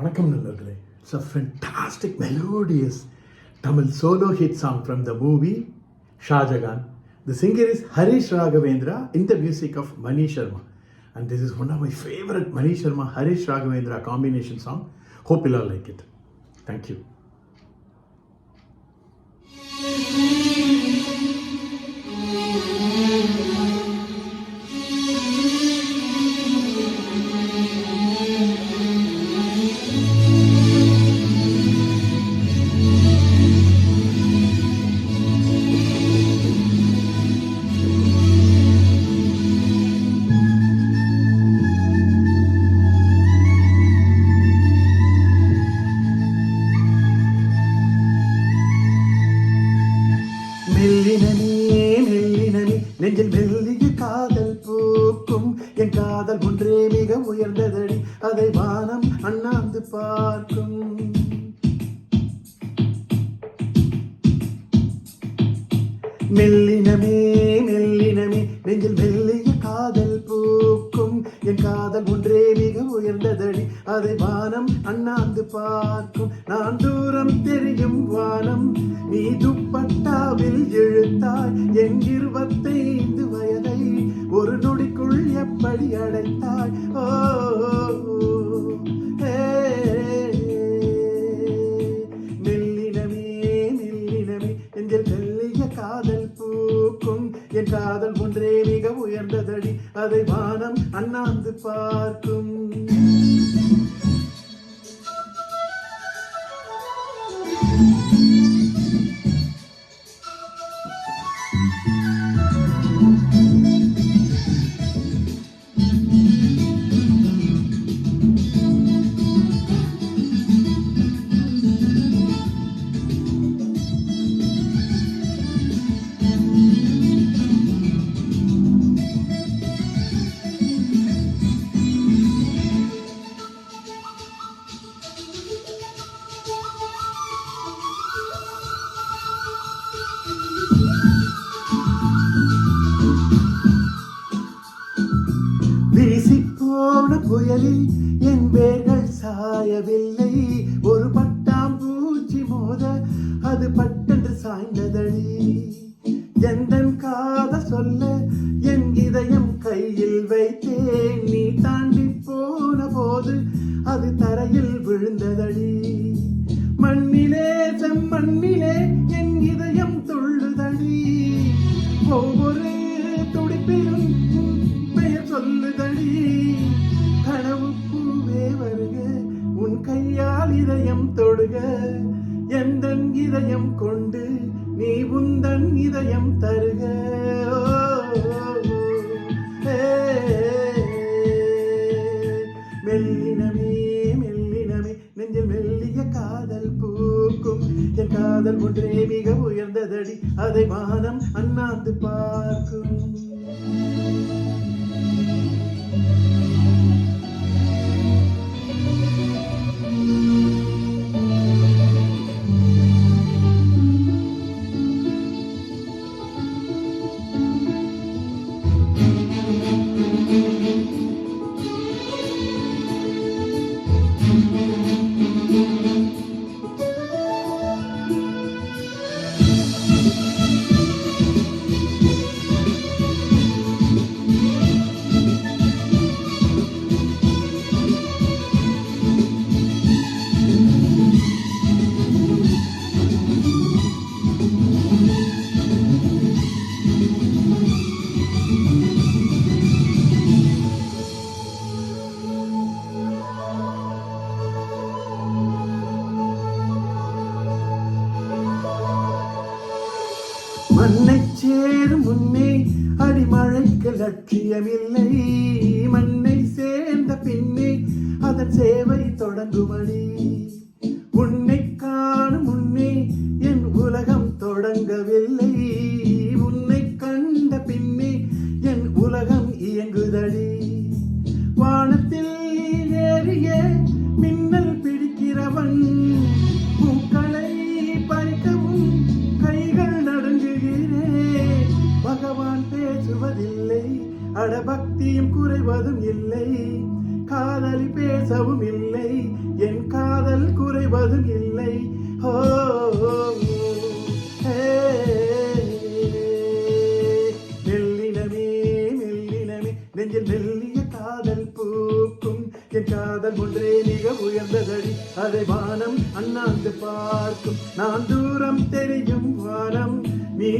வணக்கம் நண்பர்களே. It's a fantastic melodious Tamil solo hit song from the movie Shah Jahan. The singer is Harish Raghavendra in the music of Mani Sharma. And this is one of my favorite Mani Sharma Harish Raghavendra combination song. Hope you'll all like it. Thank you. நெஞ்சில் மெல்லிய காதல் பூக்கும் என் காதல் ஒன்றே மிக உயர்ந்ததடி அதை வானம் அண்ணாந்து பார்க்கும். மெல்லினமே மெல்லினமே நெஞ்சில் மெல்லிய காதல் பூக்கும் என் காதல் ஒன்றே மிக உயர்ந்ததடி அதை வானம் அண்ணாந்து பார்க்கும். நான் தூரம் தெரியும் வானம் நீ துப்பட்டாவில் இழுத்தாய் என் 25 வயதை ஒரு நொடிக்குள் எப்படி அடைத்தாய். ஓ மெல்லினமே மெல்லினமே நெஞ்சில் மெல்லிய காதல் பூக்கும் என் காதல் ஒன்றே மிக உயர்ந்ததடி அதை வானம் அண்ணாந்து பார்க்கும். வீசிப்போன புயலில் என் வேர்கள் சாயவில்லை ஒரு பட்டாம்பூச்சி மோத அது பட்டென்று சாய்ந்ததடி. எந்தன் காத சொல்ல என் இதயம் கையில் வைத்தேன் நீ தாண்டி போன போது அது தரையில் விழுந்ததடி. மண்ணிலே செம்மண்ணிலே என் இதயம் துள்ளுதடி ஒவ்வொரு துடிப்பிலும் பெயர் சொல்லுதடி. கனவு பூவே வருக உன் கையால் இதயம் தொடுக எந்தன் இதயம் கொண்டு நீ உந்தன் இதயம் தருக. மெல்லினமே மெல்லினமே நெஞ்சில் மெல்லிய காதல் பூக்கும் என் காதல் ஒன்றே மிக உயர்ந்ததடி அதை வானம் அண்ணாந்து பார்க்கும். மண்ணை சேரும் முன்னே அடிமழைக்கு லட்சியமில்லை மண்ணை சேர்ந்த பின்னே அதன் சேவை தொடங்குமடி. உன்னை காணும் முன்னே என் உலகம் தொடங்கவில்லை உன்னை கண்ட பின்னே என் உலகம் இயங்குதடி. வானத்தில் ஏறிய மின்னல் பிடிக்கிறவன் பூக்களை பறிக்கவும் கைகள் நடுங்குகிறேன். பகவான் பேசுவதில்லை அடபக்தியும் குறைவதும் இல்லை காதலி பேசவும் இல்லை என் தீர்வதும் இல்லை. ஓ மெல்லினமே மெல்லினமே நெஞ்சில் மெல்லிய காதல் பூக்கும். என் காதல் ஒன்றே மிக உயர்ந்ததடி, அதை வானம் அண்ணாந்து பார்க்கும். நான் தூரம் தெரியும் வானம், நீ